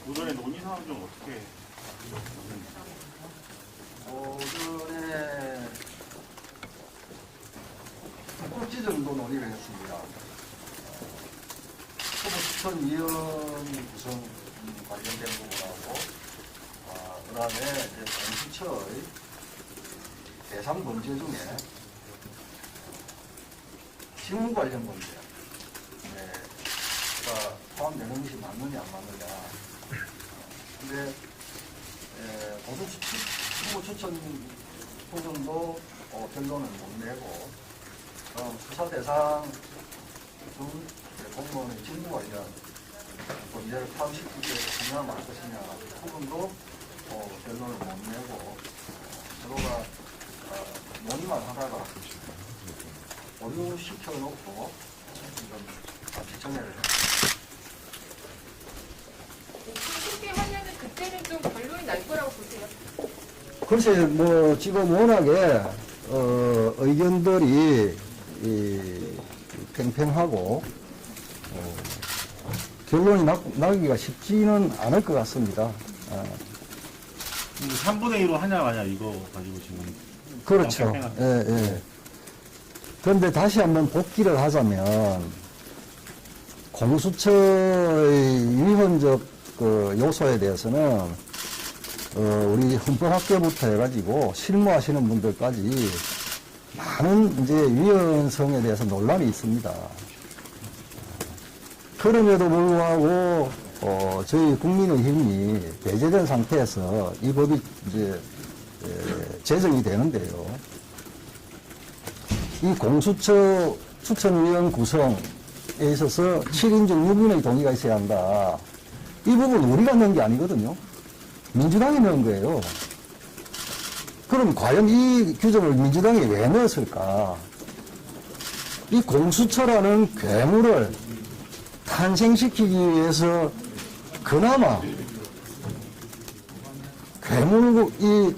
오전에 논의 상황 좀 어떻게? 오전에 7지 정도 논의를 했습니다. 후보 추천위원 구성 관련된 부분하고, 그 다음에 이제 공수처의 대상 범죄 중에 직무 관련 범죄, 가 포함되는 것이 맞느냐 안 맞느냐. 근데 후보 추천 부분도 결론을 못 내고 수사 대상 중 공무원의 직무 관련 범죄를 포함시키기 위해서 하냐 말 것이냐 부분도 결론을 못 내고 서로가 논의만 하다가 보류시켜놓고 지금 지청회를 했습니다. 쉽게 하면은 그때는 좀 결론이 날 거라고 보세요? 글쎄, 뭐, 지금 워낙에, 의견들이, 팽팽하고, 결론이 나기가 쉽지는 않을 것 같습니다. 3분의 1로 하냐 마냐 이거 가지고 지금. 그렇죠. 예, 예. 그런데 다시 한번 복기를 하자면, 공수처의 위헌적 그 요소에 대해서는, 우리 헌법학계부터 해가지고 실무하시는 분들까지 많은 이제 위헌성에 대해서 논란이 있습니다. 그럼에도 불구하고, 저희 국민의힘이 배제된 상태에서 이 법이 이제, 제정이 되는데요. 이 공수처 추천위원 구성에 있어서 7인 중 6인의 동의가 있어야 한다. 이 부분 우리가 넣은 게 아니거든요. 민주당이 넣은 거예요. 그럼 과연 이 규정을 민주당이 왜 넣었을까? 이 공수처라는 괴물을 탄생시키기 위해서 그나마 괴물이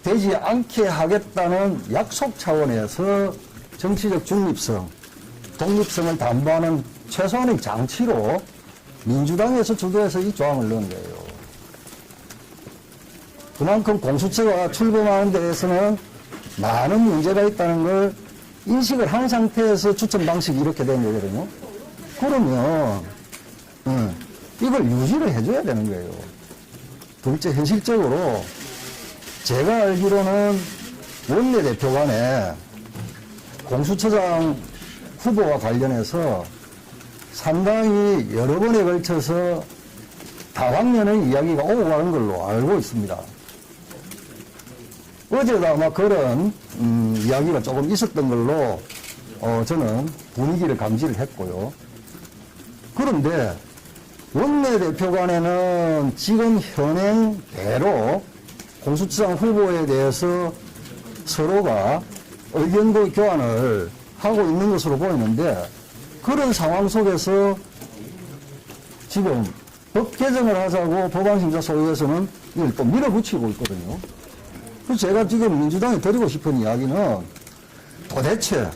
되지 않게 하겠다는 약속 차원에서 정치적 중립성, 독립성을 담보하는 최소한의 장치로 민주당에서 주도해서 이 조항을 넣은 거예요. 그만큼 공수처가 출범하는 데에서는 많은 문제가 있다는 걸 인식을 한 상태에서 추천 방식이 이렇게 된 거거든요. 그러면 이걸 유지를 해줘야 되는 거예요. 둘째, 현실적으로 제가 알기로는 원내대표 간에 공수처장 후보와 관련해서 상당히 여러 번에 걸쳐서 다방면의 이야기가 오고 가는 걸로 알고 있습니다. 어제도 아마 그런 이야기가 조금 있었던 걸로 저는 분위기를 감지를 했고요. 그런데 원내대표 간에는 지금 현행대로 공수처장 후보에 대해서 서로가 의견 교환을 하고 있는 것으로 보이는데, 그런 상황 속에서 지금 법 개정을 하자고 법안심사소위에서는 이걸 또 밀어붙이고 있거든요. 그래서 제가 지금 민주당에 드리고 싶은 이야기는 도대체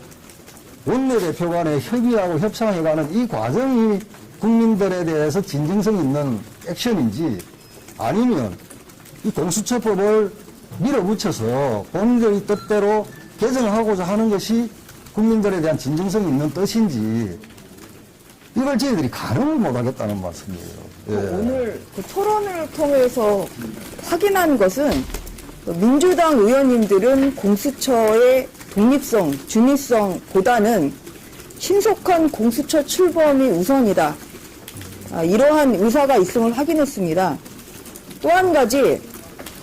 원내대표 간에 협의하고 협상해가는 이 과정이 국민들에 대해서 진정성 있는 액션인지, 아니면 이 공수처법을 밀어붙여서 본인들의 뜻대로 개정하고자 하는 것이 국민들에 대한 진정성 있는 뜻인지, 이걸 저희들이 가늠을 못하겠다는 말씀이에요. 예. 오늘 그 토론을 통해서 확인한 것은 민주당 의원님들은 공수처의 독립성, 중립성보다는 신속한 공수처 출범이 우선이다. 이러한 의사가 있음을 확인했습니다. 또 한 가지,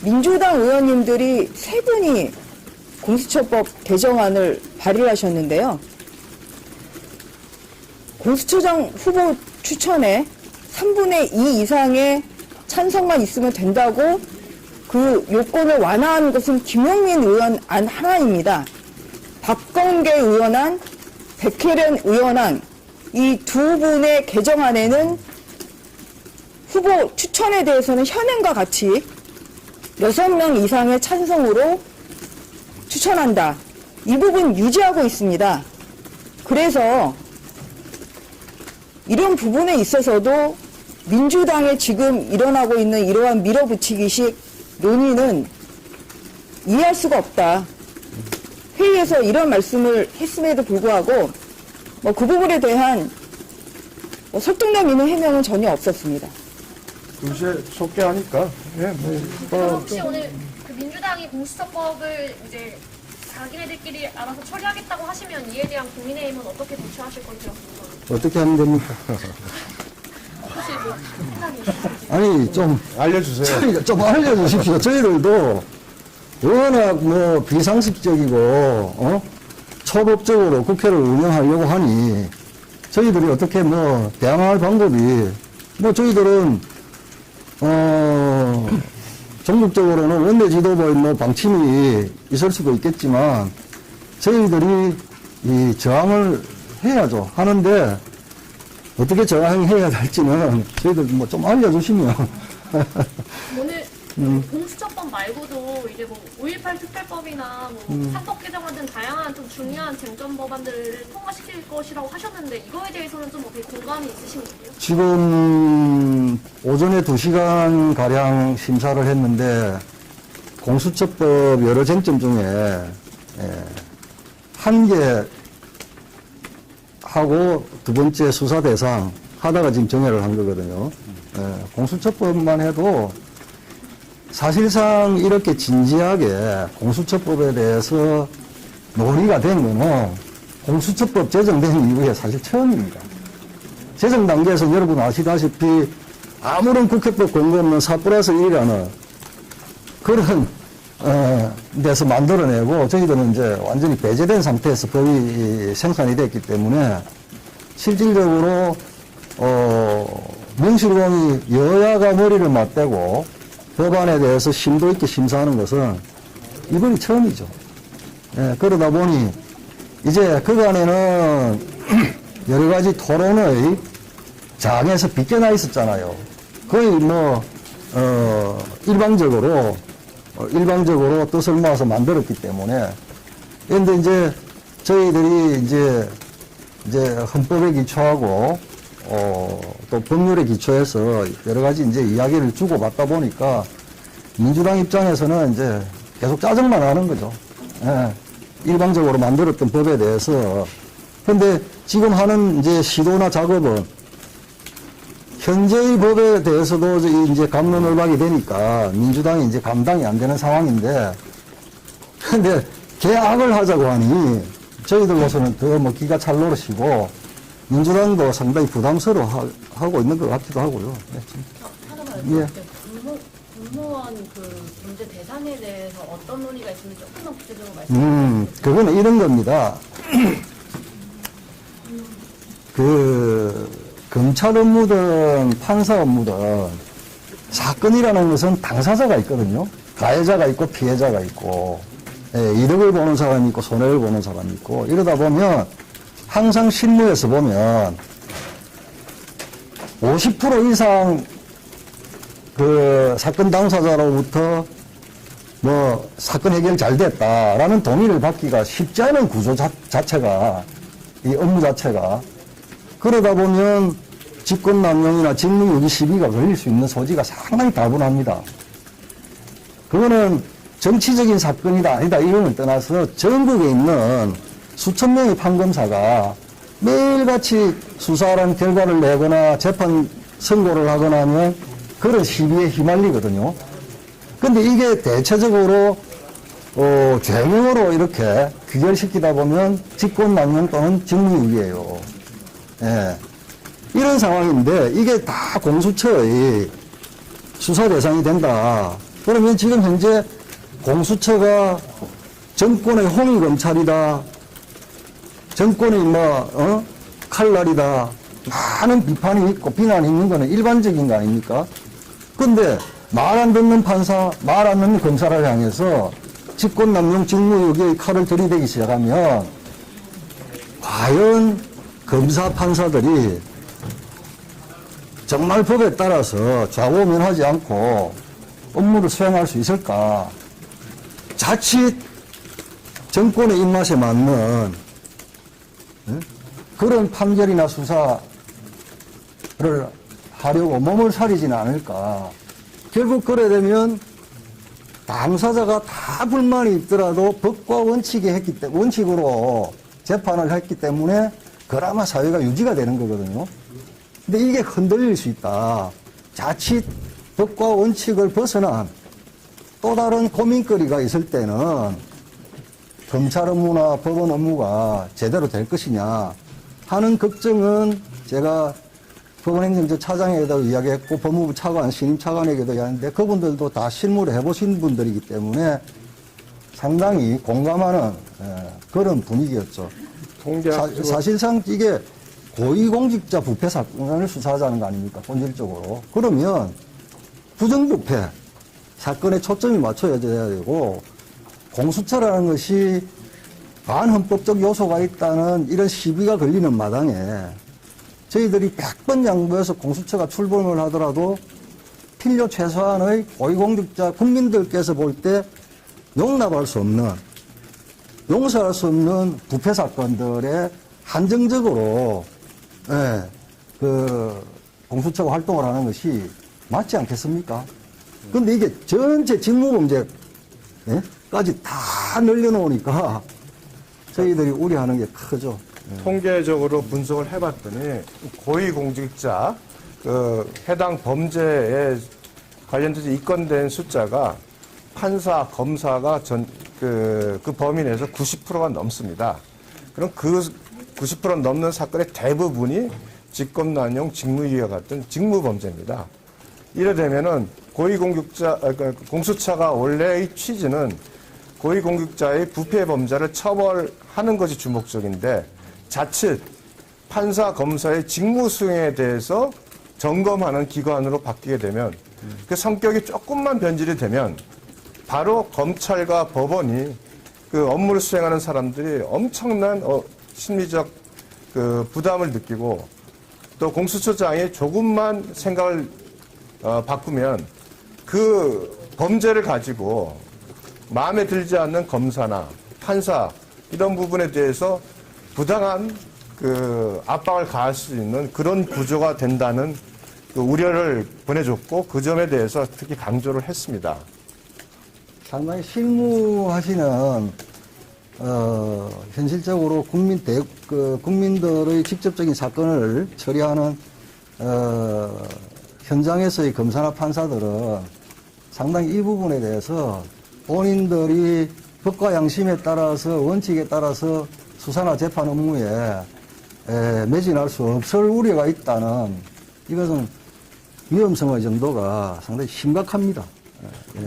민주당 의원님들이 세 분이 공수처법 개정안을 발의하셨는데요. 공수처장 후보 추천에 3분의 2 이상의 찬성만 있으면 된다고 그 요건을 완화한 것은 김용민 의원 안 하나입니다. 박범계 의원안, 백혜련 의원안, 이 두 분의 개정안에는 후보 추천에 대해서는 현행과 같이 6명 이상의 찬성으로 추천한다. 이 부분 유지하고 있습니다. 그래서 이런 부분에 있어서도 민주당에 지금 일어나고 있는 이러한 밀어붙이기식 논의는 이해할 수가 없다. 회의에서 이런 말씀을 했음에도 불구하고 뭐 그 부분에 대한 설득력 있는 해명은 전혀 없었습니다. 글쎄 속개하니까 그럼 혹시 오늘 그 민주당이 공수처법을 이제 자기네들끼리 알아서 처리하겠다고 하시면 이에 대한 국민의힘은 어떻게 대처하실 건지요? 어떻게 하면 됩니까? 혹시 뭐 생각이 있으신지? 아니, 좀 알려주세요. 좀 알려주십시오. 저희들도 워낙 뭐 비상식적이고, 초법적으로 국회를 운영하려고 하니, 저희들이 어떻게 뭐 대항할 방법이, 뭐 저희들은, 전국적으로는 원내 지도부의 뭐 방침이 있을 수도 있겠지만, 저희들이 이 저항을 해야죠. 하는데, 어떻게 저항해야 될지는 저희들 뭐 좀 알려주시면. 오늘 공수처법 말고도 이제 뭐 5.18 특별법이나 뭐 사법 개정안 등 다양한 좀 중요한 쟁점 법안들을 통과시킬 것이라고 하셨는데 이거에 대해서는 좀 어떻게 공감이 있으신가요? 지금 오전에 2시간 가량 심사를 했는데 공수처법 여러 쟁점 중에 한 개 하고 두 번째 수사 대상 하다가 지금 정해를 한 거거든요. 공수처법만 해도 사실상 이렇게 진지하게 공수처법에 대해서 논의가 된 거는 공수처법 제정된 이후에 사실 처음입니다. 제정 단계에서 여러분 아시다시피 아무런 국회법 근거 없는 4+1이라는 그런 데서 만들어내고 저희들은 이제 완전히 배제된 상태에서 법이 생산이 됐기 때문에 실질적으로 명실공히 여야가 머리를 맞대고 법안에 대해서 심도 있게 심사하는 것은 이번이 처음이죠. 그러다 보니 이제 그간에는 여러 가지 토론의 장에서 빗겨나 있었잖아요. 거의 뭐 일방적으로 뜻을 모아서 만들었기 때문에. 그런데 이제 저희들이 이제 헌법에 기초하고 또 법률에 기초해서 여러 가지 이제 이야기를 주고받다 보니까 민주당 입장에서는 이제 계속 짜증만 나는 거죠. 일방적으로 만들었던 법에 대해서. 근데 지금 하는 이제 시도나 작업은 현재의 법에 대해서도 이제 갑론을박이 되니까 민주당이 이제 감당이 안 되는 상황인데, 근데 개악을 하자고 하니 저희들로서는 더 뭐 기가 찰 노릇이고 민주당도 상당히 부담스러워 하고 있는 것 같기도 하고요. 예. 공무원 그 문제 대상에 대해서 어떤 논의가 있는지 조금만 구체적으로 말씀해 주세요. 그거는 이런 겁니다. 검찰 업무든 판사 업무든 사건이라는 것은 당사자가 있거든요. 가해자가 있고 피해자가 있고, 이득을 보는 사람이 있고 손해를 보는 사람이 있고, 이러다 보면 항상 실무에서 보면 50% 이상 그 사건 당사자로부터 뭐 사건 해결 잘 됐다라는 동의를 받기가 쉽지 않은 구조 자체가, 이 업무 자체가. 그러다 보면 직권남용이나 직무유기 시비가 걸릴 수 있는 소지가 상당히 다분합니다. 그거는 정치적인 사건이다 아니다 이걸 떠나서 전국에 있는 수천 명의 판검사가 매일같이 수사라는 결과를 내거나 재판 선고를 하거나 하면 그런 시비에 휘말리거든요. 근데 이게 대체적으로 죄명으로 이렇게 귀결시키다 보면 직권남용 또는 직무유기예요. 이런 상황인데 이게 다 공수처의 수사 대상이 된다. 그러면 지금 현재 공수처가 정권의 홍위검찰이다. 정권의 칼날이다. 많은 비판이 있고 비난이 있는 거는 일반적인 거 아닙니까? 근데 말 안 듣는 판사, 말 안 듣는 검사를 향해서 직권남용 직무유기의 칼을 들이대기 시작하면 과연 검사 판사들이 정말 법에 따라서 좌우면하지 않고 업무를 수행할 수 있을까? 자칫 정권의 입맛에 맞는 그런 판결이나 수사를 하려고 몸을 사리지는 않을까. 결국 그래 되면 당사자가 다 불만이 있더라도 법과 원칙으로 재판을 했기 때문에 그나마 사회가 유지가 되는 거거든요. 근데 이게 흔들릴 수 있다. 자칫 법과 원칙을 벗어난 또 다른 고민거리가 있을 때는 검찰 업무나 법원 업무가 제대로 될 것이냐 하는 걱정은 제가 법원행정처 차장에게도 이야기했고 법무부 차관, 신임 차관에게도 이야기했는데 그분들도 다 실무를 해보신 분들이기 때문에 상당히 공감하는 그런 분위기였죠. 사실상 이게 고위공직자 부패 사건을 수사하자는 거 아닙니까? 본질적으로. 그러면 부정부패 사건에 초점이 맞춰져야 되고 공수처라는 것이 반헌법적 요소가 있다는 이런 시비가 걸리는 마당에 저희들이 100번 양보해서 공수처가 출범을 하더라도 필요 최소한의 고위공직자 국민들께서 볼 때 용납할 수 없는, 용서할 수 없는 부패 사건들에 한정적으로 공수처가 활동을 하는 것이 맞지 않겠습니까? 근데 이게 전체 직무범죄까지 다 늘려놓으니까 저희들이 우려하는 게 크죠. 통계적으로 분석을 해봤더니 고위공직자 해당 범죄에 관련돼서 입건된 숫자가 판사, 검사가 그 범위 내에서 90%가 넘습니다. 그럼 그 90% 넘는 사건의 대부분이 직권남용, 직무유기와 같은 직무범죄입니다. 이래 되면은 공수처가 원래의 취지는 고위공직자의 부패 범죄를 처벌하는 것이 주목적인데 자칫 판사, 검사의 직무 수행에 대해서 점검하는 기관으로 바뀌게 되면 그 성격이 조금만 변질이 되면 바로 검찰과 법원이 그 업무를 수행하는 사람들이 엄청난 심리적 그 부담을 느끼고 또 공수처장이 조금만 생각을 바꾸면 그 범죄를 가지고 마음에 들지 않는 검사나 판사 이런 부분에 대해서 부당한 그 압박을 가할 수 있는 그런 구조가 된다는 그 우려를 보내줬고 그 점에 대해서 특히 강조를 했습니다. 상당히 실무하시는 현실적으로 국민들의 직접적인 사건을 처리하는 현장에서의 검사나 판사들은 상당히 이 부분에 대해서 본인들이 법과 양심에 따라서 원칙에 따라서 수사나 재판 업무에 매진할 수 없을 우려가 있다는 이것은 위험성의 정도가 상당히 심각합니다.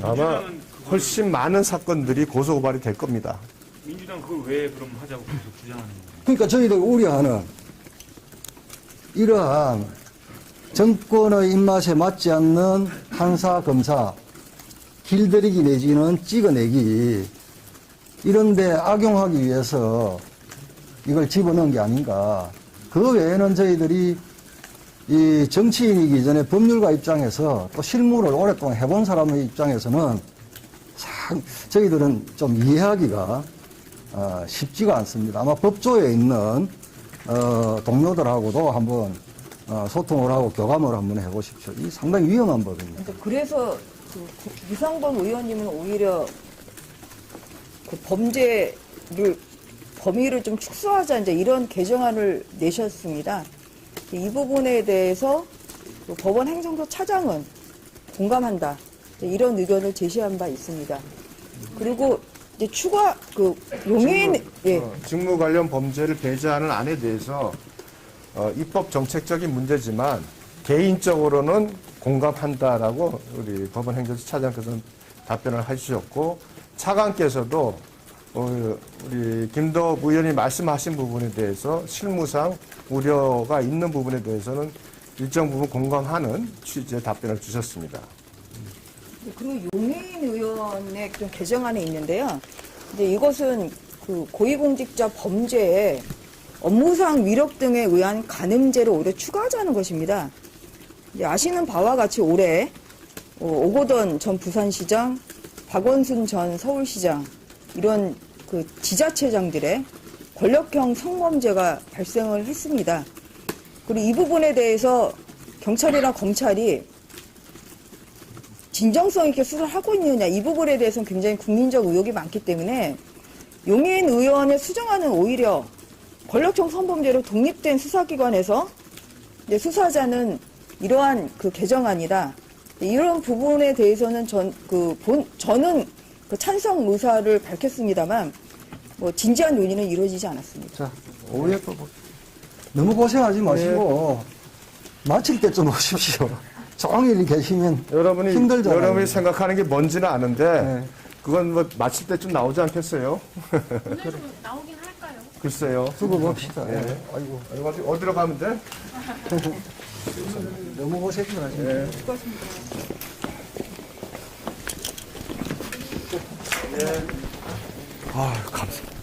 아마 훨씬 많은 사건들이 고소고발이 될 겁니다. 민주당 그걸 왜 그럼 하자고 계속 주장하는 거예요? 그러니까 저희들 우려하는 이러한 정권의 입맛에 맞지 않는 판사, 검사, 길들이기 내지는 찍어내기 이런 데 악용하기 위해서 이걸 집어넣은 게 아닌가. 그 외에는 저희들이 이 정치인이기 전에 법률가 입장에서 또 실무를 오랫동안 해본 사람의 입장에서는 참 저희들은 좀 이해하기가 쉽지가 않습니다. 아마 법조에 있는 동료들하고도 한번 소통을 하고 교감을 한번 해보십시오. 이 상당히 위험한 법입니다. 그래서 그 유상범 의원님은 오히려 그 범위를 좀 축소하자 이제 이런 개정안을 내셨습니다. 이 부분에 대해서 그 법원 행정처 차장은 공감한다. 이런 의견을 제시한 바 있습니다. 그리고 이제 추가 그 용인 직무 관련 범죄를 배제하는 안에 대해서 입법 정책적인 문제지만 개인적으로는 공감한다라고 우리 법원 행정처 차장께서는 답변을 해주셨고 차관께서도 우리 김도읍 의원이 말씀하신 부분에 대해서 실무상 우려가 있는 부분에 대해서는 일정 부분 공감하는 취지의 답변을 주셨습니다. 그리고 용인 의원의 좀 개정안에 있는데요. 이제 이것은 그 고위공직자 범죄에 업무상 위력 등에 의한 간음죄를 오히려 추가하자는 것입니다. 이제 아시는 바와 같이 올해 오거돈 전 부산시장, 박원순 전 서울시장 이런 그 지자체장들의 권력형 성범죄가 발생을 했습니다. 그리고 이 부분에 대해서 경찰이랑 검찰이 진정성 있게 수사를 하고 있느냐 이 부분에 대해서는 굉장히 국민적 의혹이 많기 때문에 용인 의원의 수정안은 오히려 권력형 성범죄로 독립된 수사기관에서 이제 수사하자는 이러한 그 개정안이다. 이런 부분에 대해서는 저는 그 찬성 의사를 밝혔습니다만 뭐 진지한 논의는 이루어지지 않았습니다. 자, 오해 너무 고생하지 마시고 마칠 때좀 오십시오. 종일 계시면 여러분이 힘들잖아요. 여러분이 생각하는 게 뭔지는 아는데 네. 그건 뭐 마칠 때 좀 나오지 않겠어요? 오늘 좀 나오긴 할까요? 글쎄요. 두고 봅시다. 네. 아이고, 어디로 가면 돼? 너무 고생 마시고. 네. 수고하셨습니다. 아, 감사합니다.